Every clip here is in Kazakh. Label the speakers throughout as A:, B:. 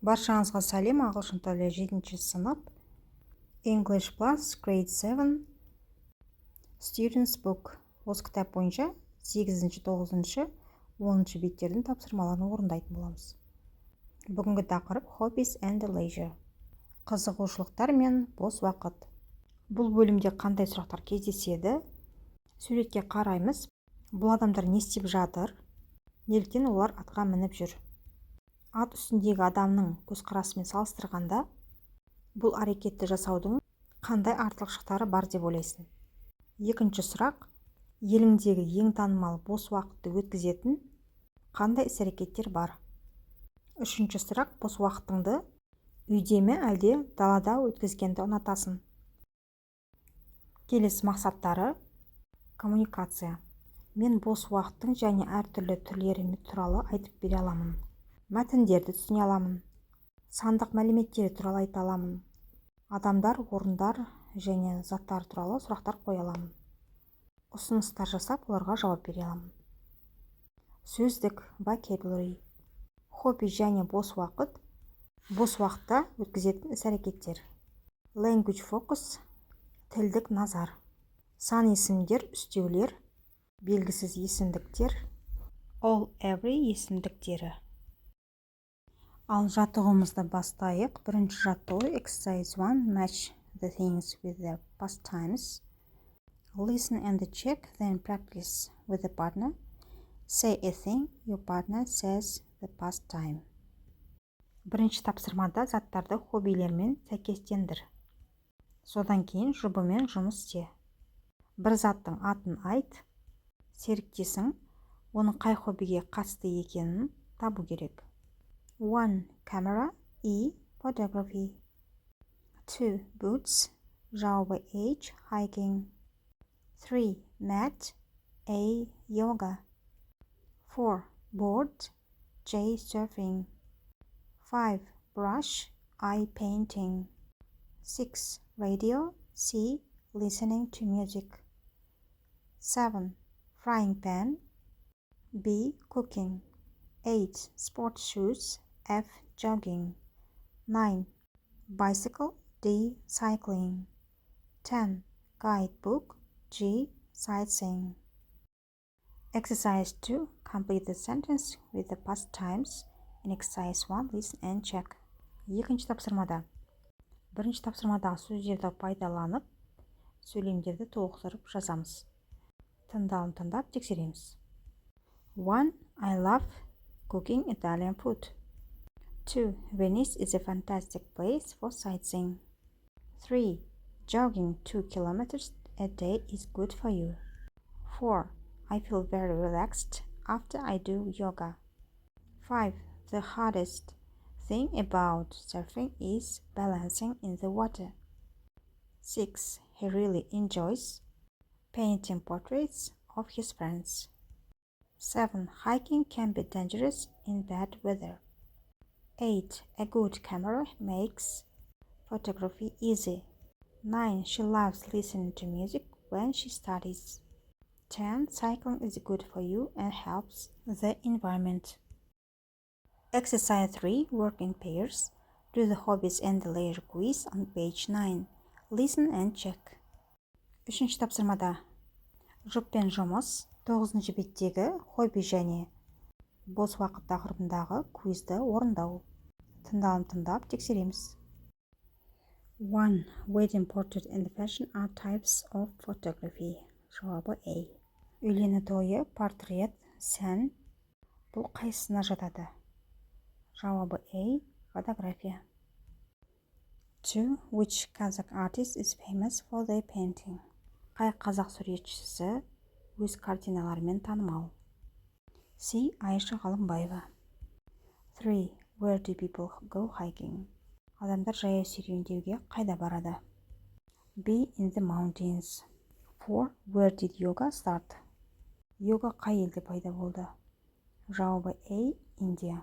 A: Баршаңызға сәлем, ағылшын тілі 7-ші сынып English Plus Grade 7 Students Book. Осы кітап бойынша 8-ші, 9-ші, 10-ші беттердің тапсырмаларын орындайтын боламыз. Бүгінгі тақырып Hobbies and Leisure. Қызығушылықтар мен бос уақыт. Бұл бөлімде қандай сұрақтар кездеседі? Суретке қараймыз. Бұл адамдар не істеп жатыр? Неліктен олар атқа мініп жүр? Ат үстіндегі адамның көзқарасымен салыстырғанда, бұл әрекетті жасаудың қандай артықшылықтары бар деп ойлайсың? Екінші сұрақ, еліңдегі ең танымал бос уақытты өткізетін қандай іс-әрекеттер бар? Үшінші сұрақ, бос уақытыңды үйде ме әлде далада өткізгенді ұнатасың? Келесі мақсаттары: коммуникация. Мен бос уақыттың және әртүрлі түрлері туралы айтып бере аламын. Мәтіндерді түсіне аламын. Сандық мәліметтері туралы айта аламын. Адамдар, орындар және заттар туралы сұрақтар қоя аламын. Ұсыныстар жасап, оларға жауап бере аламын. Сөздік vocabulary. Хобби және бос уақыт. Бос уақытта өткізетін іс-әрекеттер. Language focus. Тілдік назар. Сан есімдер, үстеулер, белгісіз есімдіктер, all every есімдіктері. Ал жаттығуымызды бастайық. Бірінші жаттығу exercise 1. Match the things with their past times. Listen and check, then practice with the partner. Say a thing your partner says the past time. Бірінші тапсырмада заттарды хоббилермен сәйкестендір. Содан кейін жұбымен жұмыс істе. Бір заттың атын айт. Серіктесің оның қай хоббиге қатысты екенін табу керек. 1. Camera. E. Photography. 2. Boots. Жауабы H. Hiking. 3. Mat. A. Yoga. 4. Board. J. Surfing. 5. Brush. I. Painting. 6. Radio. C. Listening to music. 7. Frying pan. B. Cooking. 8. Sports shoes. F. Jogging. 9. Bicycle. D. Cycling. 10. Guidebook. G. Sightseeing. Exercise 2. Complete the sentence with the past times. In exercise 1, listen and check. Екінші тапсырмада. Бірінші тапсырмадағы сөздерді пайдаланып, сөйлемдерді толықтырып жазамыз. Тыңдалым тыңдап тексереміз. 1. I love cooking Italian food. 2. Venice is a fantastic place for sightseeing. 3. Jogging 2 kilometers a day is good for you. 4. I feel very relaxed after I do yoga. 5. The hardest thing about surfing is balancing in the water. 6. He really enjoys painting portraits of his friends. 7. Hiking can be dangerous in bad weather. 8. A good camera makes photography easy. 9. She loves listening to music when she studies. 10. Cycling is good for you and helps the environment. Exercise 3. Work in pairs. Do the hobbies and the leisure quiz on page 9. Listen and check. Үшінші тапсырмада. Жұппен жұмыс. 9-ші беттегі хобби және бос уақыт тақырыбындағы квизді орындау. Тыңдалым тыңдап тексереміз. 1. Wedding portrait and fashion are types of photography. Жауабы A. Үйлену тойы, портрет, сән. Бұл қайсысына жатады? Жауабы A. Фотография. 2. Which Kazakh artist is famous for their painting? Қай қазақ суретшісі өз картиналарымен танымал? C. Айша Ғалымбаева. 3. Where do people go hiking? Адамдар жаяу серуендеуге қайда барады? B. In the mountains. 4. Where did yoga start? Йога қай елде пайда болды? Жауабы A. Индия.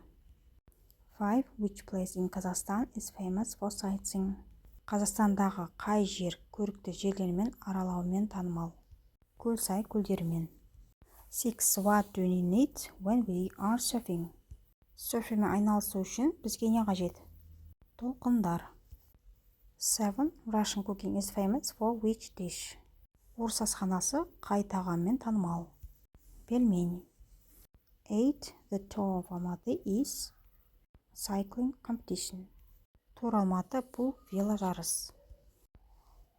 A: 5. Which place in Kazakhstan is famous for sightseeing? Қазақстандағы қай жер көрікті жерлермен аралаумен танымал? Көл-сай көлдерімен. 6. What do we need when we are surfing? Серфингмен айналысу үшін бізге не қажет? толқындар. 7. Russian cooking is famous for which dish? Орыс асханасы қай тағаммен танымал? Пельмень. 8. The tour of Almaty is cycling competition. Тур Алматы бұл веложарыс.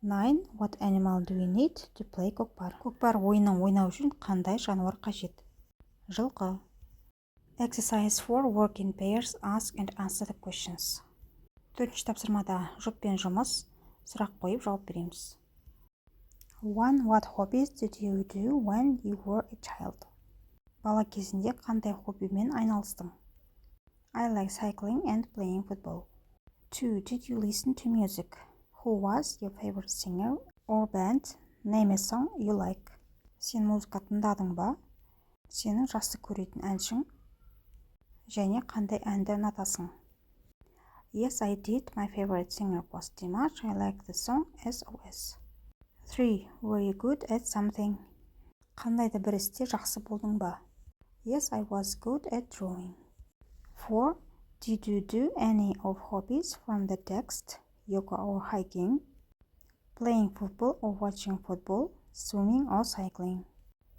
A: 9. What animal do we need to play көкпар? Көкпар ойынын ойнау үшін қандай жануар қажет? Жылқы. Exercise 4. Work in pairs, ask and answer the questions. 4-ші тапсырмада жұппен жұмыс, сұрақ қойып жауап береміз. 1. What hobbies did you do when you were a child? Бала кезінде қандай хоббимен айналыстың? I like cycling and playing football. 2. Did you listen to music? Who was your favorite singer or band? Name a song you like. Сен музыка тыңдадың ба? Сенің жақсы көретін әншің? Және қандай әнді ұнатасың? Yes, I did. My favorite singer was Dimash. I like the song SOS. 3. Were you good at something? Қандайда бір істе жақсы болдың ба? Yes, I was good at drawing. 4. Did you do any of hobbies from the text? Yoga or hiking? Playing football or watching football? Swimming or cycling?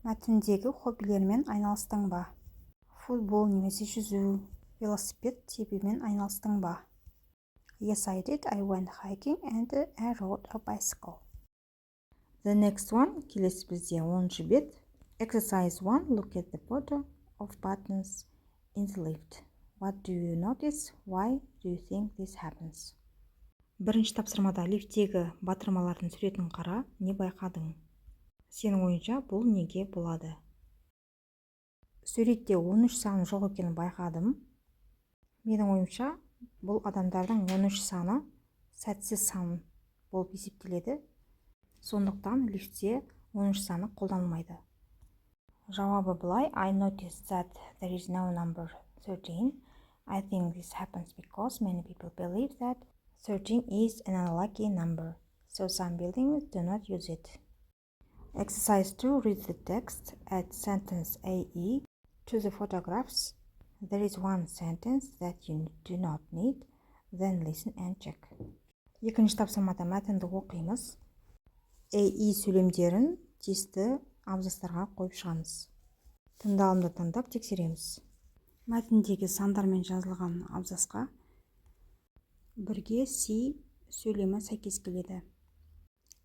A: Мәтіндегі хоббилермен айналыстың ба? Футбол немесе жүзу, велосипед тебумен айналыстың ба? Yes, I did. I went hiking and I rode a bicycle. The next one, келесі бізде 10-ші бет. Exercise 1. Look at the photo of buttons in the lift. What do you notice? Why do you think this happens? Бірінші тапсырмада лифттегі батырмалардың суретін қара, не байқадың? Сенің ойынша бұл неге болады? Суретте 13 саны жоқ екенін байқадым. Менің ойымша бұл адамдардың 13 саны сәтсіз сан болып есептеледі. Сондықтан лифтте 13 саны қолданылмайды. Жауабы былай. I noticed that there is no number 13. I think this happens because many people believe that 13 is an unlucky number, so some buildings do not use it. Exercise 2. Read the text. Add sentence AE to the photographs. There is one sentence that you do not need. Then listen and check. Екінші тапсырмада мәтінді оқимыз. AE сөйлемдерін тиісті абзацтарға қойып шығамыз. Тыңдалымды тыңдап тексереміз. Мәтіндегі сандармен жазылған абзацқа бірге C сөйлемі сәйкес келеді.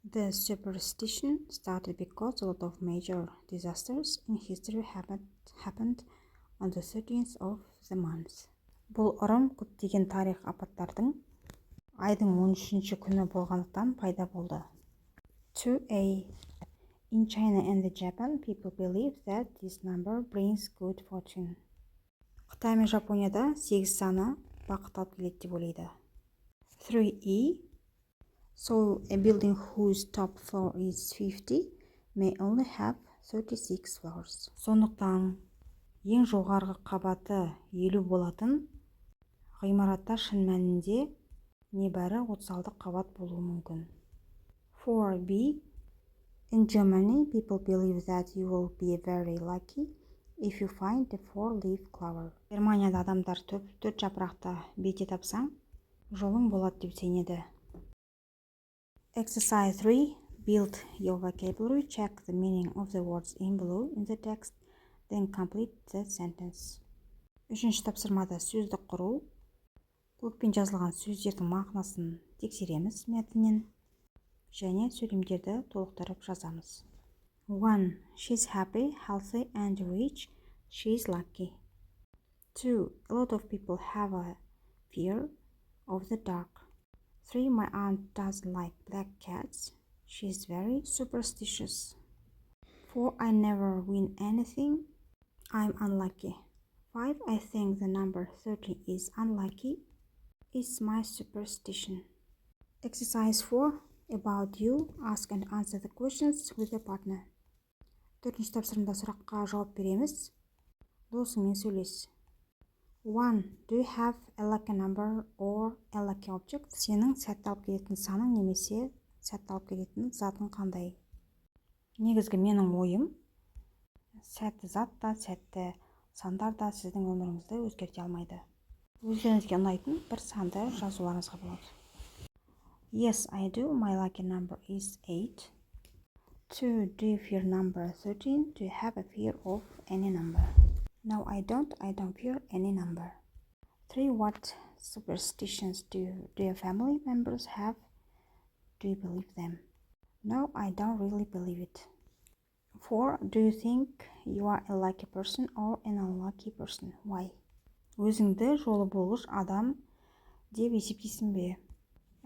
A: The superstition started because a lot of major disasters in history happened on the 13th of the month. Бұл ырым көптеген тарих апаттардың айдың 13-ші күні болғандықтан пайда болды. 2A. In China and Japan, people believe that this number brings good fortune. Қытай мен Жапонияда 8 саны бақыт алып келеді деп ойлайды. 3E. So a building whose top floor is 50 may only have 36 floors. Сондықтан ең жоғарғы қабаты 50 болатын ғимаратта шын мәнінде небәрі 36 қабат болуы мүмкін. 4B. In Germany, people believe that you will be very lucky if you find the 4-leaf clover. Германияда адамдар төрт жапырақты бете тапсаң, жолың болады деп сенеді. Exercise 3. Build your vocabulary. Check the meaning of the words in blue in the text, then complete the sentence. Үшінші тапсырмада сөздік құру. Көкпен жазылған сөздердің мағынасын тексереміз мәтіннен және сөйлемдерді толықтырып жазамыз. 1. She's happy, healthy and rich. She's lucky. 2. A lot of people have a fear of the dark. 3. My aunt doesn't like black cats. She's very superstitious. 4. I never win anything. I'm unlucky. 5. I think the number 30 is unlucky. It's my superstition. Exercise 4. About you. Ask and answer the questions with your partner. 4-ші тапсырмада сұраққа жауап береміз. Досыңмен сөйлес. 1. Do you have a lucky number or a lucky object? Сенің сәтті алып келетін саның немесе сәтті алып келетін затың қандай? Негізгі менің ойым, сәтті зат та, сәтті сандар да сіздің өміріңізді өзгерте алмайды. Өздеріңізге ұнайтын бір санды жазуларыңызға болады. Yes, I do. My lucky number is 8. 2. Do you fear number 13? Do you have a fear of any number? No, I don't. I don't fear any number. 3. What superstitions do your family members have? Do you believe them? No, I don't really believe it. 4. Do you think you are a lucky person or an unlucky person? Why? Өзіңді жолы болғыш адам деп есептейсің бе?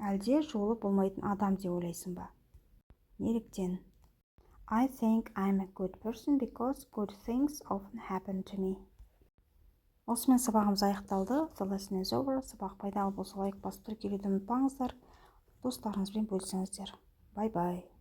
A: Әлде жолы болмайтын адам деп ойлайсың ба? Неліктен? I think I'm a good person because good things often happen to me. Осымен сабағымыз аяқталды. The lesson is over. Сабақ пайдалы болса лайк басып тіркелуді ұмытпаңыздар. Достарыңызбен бөлісіңіздер. Bye bye.